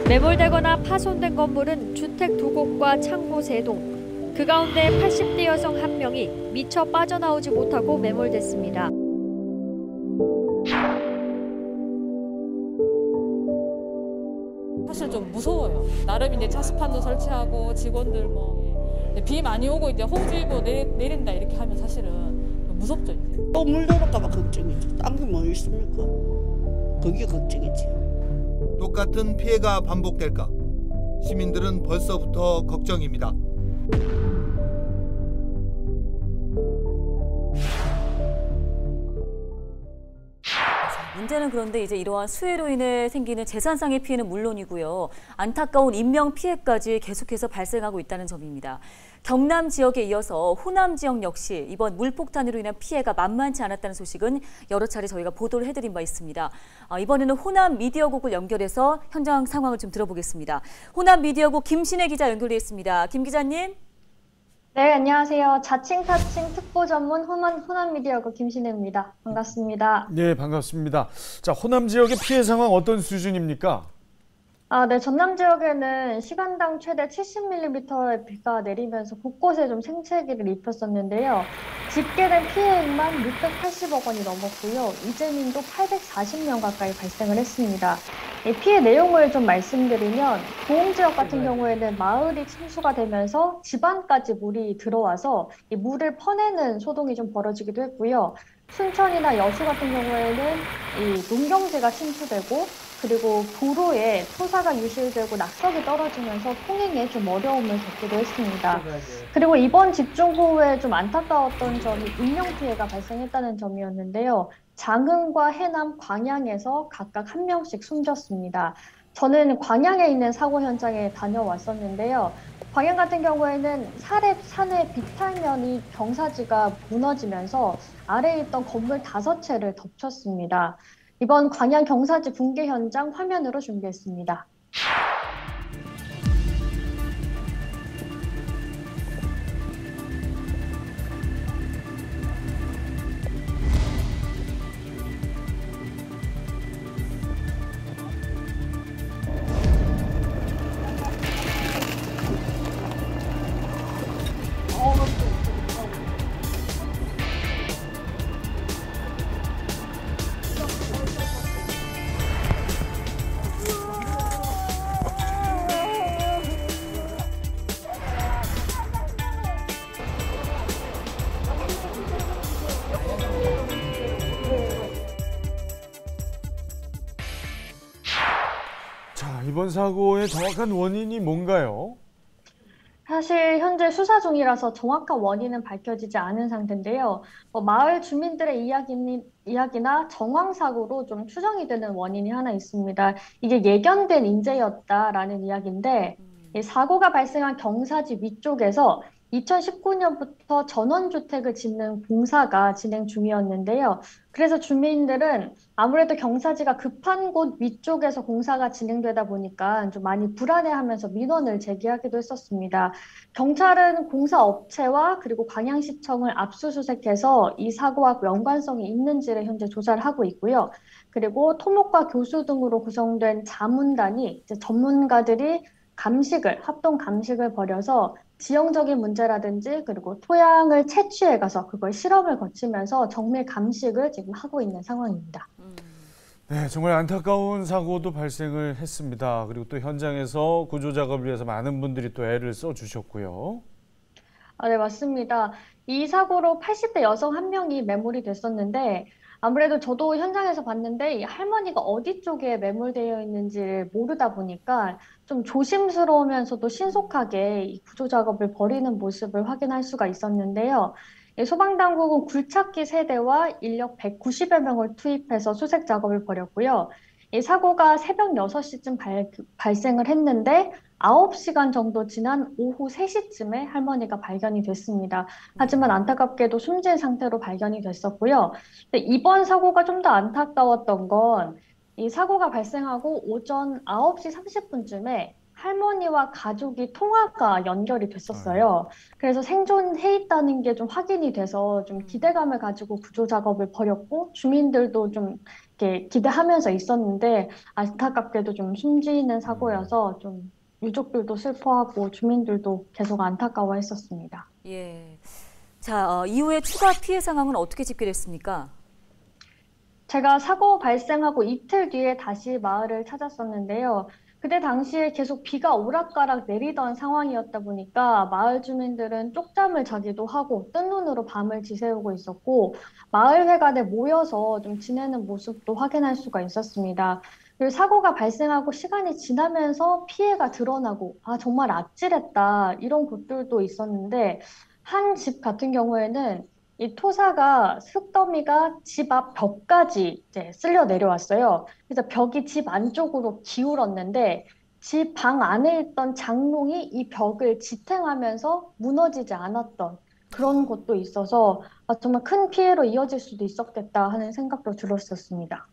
매몰되거나 파손된 건물은 주택 2곳과 창고 3동. 그 가운데 80대 여성 1명이 미처 빠져나오지 못하고 매몰됐습니다. 사실 좀 무서워요. 나름 이제 차수판도 설치하고 직원들 비 많이 오고 이제 홍수일보 내린다 이렇게 하면 사실은 무섭죠. 이제. 또 물 들어올까 봐 걱정이죠. 딴 게 뭐 있습니까? 그게 걱정이지. 똑같은 피해가 반복될까? 시민들은 벌써부터 걱정입니다. 문제는 그런데 이제 이러한 수해로 인해 생기는 재산상의 피해는 물론이고요. 안타까운 인명 피해까지 계속해서 발생하고 있다는 점입니다. 경남 지역에 이어서 호남 지역 역시 이번 물폭탄으로 인한 피해가 만만치 않았다는 소식은 여러 차례 저희가 보도를 해드린 바 있습니다. 이번에는 호남 미디어국을 연결해서 현장 상황을 좀 들어보겠습니다. 호남 미디어국 김신혜 기자 연결돼 있습니다. 김 기자님. 네, 안녕하세요. 자칭 타칭 특보 전문 호남 미디어국 김신혜입니다. 반갑습니다. 네, 반갑습니다. 자, 호남 지역의 피해 상황 어떤 수준입니까? 네, 전남 지역에는 시간당 최대 70mm의 비가 내리면서 곳곳에 좀 생채기를 입혔었는데요. 집계된 피해액만 680억 원이 넘었고요. 이재민도 840명 가까이 발생을 했습니다. 이 피해 내용을 좀 말씀드리면 도홍 지역 같은 경우에는 마을이 침수가 되면서 집안까지 물이 들어와서 이 물을 퍼내는 소동이 좀 벌어지기도 했고요. 순천이나 여수 같은 경우에는 이 농경지가 침수되고 그리고 도로에 토사가 유실되고 낙석이 떨어지면서 통행에 좀 어려움을 겪기도 했습니다. 그리고 이번 집중호우에 좀 안타까웠던 점이 인명 피해가 발생했다는 점이었는데요. 장흥과 해남, 광양에서 각각 1명씩 숨졌습니다. 저는 광양에 있는 사고 현장에 다녀왔었는데요. 광양 같은 경우에는 산의 비탈면이 경사지가 무너지면서 아래에 있던 건물 5채를 덮쳤습니다. 이번 광양 경사지 붕괴 현장 화면으로 준비했습니다. 자, 이번 사고의 정확한 원인이 뭔가요? 사실 현재 수사 중이라서 정확한 원인은 밝혀지지 않은 상태인데요. 마을 주민들의 이야기나 정황사고로 좀 추정이 되는 원인이 하나 있습니다. 이게 예견된 인재였다라는 이야기인데 이 사고가 발생한 경사지 위쪽에서 2019년부터 전원주택을 짓는 공사가 진행 중이었는데요. 그래서 주민들은 아무래도 경사지가 급한 곳 위쪽에서 공사가 진행되다 보니까 좀 많이 불안해하면서 민원을 제기하기도 했었습니다. 경찰은 공사업체와 그리고 광양시청을 압수수색해서 이 사고와 연관성이 있는지를 현재 조사를 하고 있고요. 그리고 토목과 교수 등으로 구성된 자문단이 이제 전문가들이 합동 감식을 벌여서 지형적인 문제라든지 그리고 토양을 채취해 가서 그걸 실험을 거치면서 정밀 감식을 지금 하고 있는 상황입니다. 네, 정말 안타까운 사고도 발생을 했습니다. 그리고 또 현장에서 구조 작업을 위해서 많은 분들이 또 애를 써주셨고요. 네, 맞습니다. 이 사고로 80대 여성 1명이 매몰이 됐었는데 아무래도 저도 현장에서 봤는데 이 할머니가 어디 쪽에 매몰되어 있는지를 모르다 보니까 좀 조심스러우면서도 신속하게 이 구조 작업을 벌이는 모습을 확인할 수가 있었는데요. 소방당국은 굴착기 세대와 인력 190여 명을 투입해서 수색 작업을 벌였고요. 이 사고가 새벽 6시쯤 발생을 했는데 9시간 정도 지난 오후 3시쯤에 할머니가 발견이 됐습니다. 하지만 안타깝게도 숨진 상태로 발견이 됐었고요. 근데 이번 사고가 좀 더 안타까웠던 건 이 사고가 발생하고 오전 9시 30분쯤에 할머니와 가족이 통화가 연결이 됐었어요. 그래서 생존해 있다는 게 좀 확인이 돼서 좀 기대감을 가지고 구조 작업을 벌였고 주민들도 좀 이렇게 기대하면서 있었는데 안타깝게도 좀 숨지는 사고여서 좀 유족들도 슬퍼하고 주민들도 계속 안타까워했었습니다. 예. 자, 이후에 추가 피해 상황은 어떻게 집계됐습니까? 제가 사고 발생하고 이틀 뒤에 다시 마을을 찾았었는데요. 그때 당시에 계속 비가 오락가락 내리던 상황이었다 보니까 마을 주민들은 쪽잠을 자기도 하고 뜬 눈으로 밤을 지새우고 있었고 마을회관에 모여서 좀 지내는 모습도 확인할 수가 있었습니다. 그리고 사고가 발생하고 시간이 지나면서 피해가 드러나고 아 정말 아찔했다 이런 곳들도 있었는데 한 집 같은 경우에는 이 토사가 흙더미가 집 앞 벽까지 이제 쓸려 내려왔어요. 그래서 벽이 집 안쪽으로 기울었는데 집 방 안에 있던 장롱이 이 벽을 지탱하면서 무너지지 않았던 그런 곳도 있어서 아, 정말 큰 피해로 이어질 수도 있었겠다 하는 생각도 들었었습니다.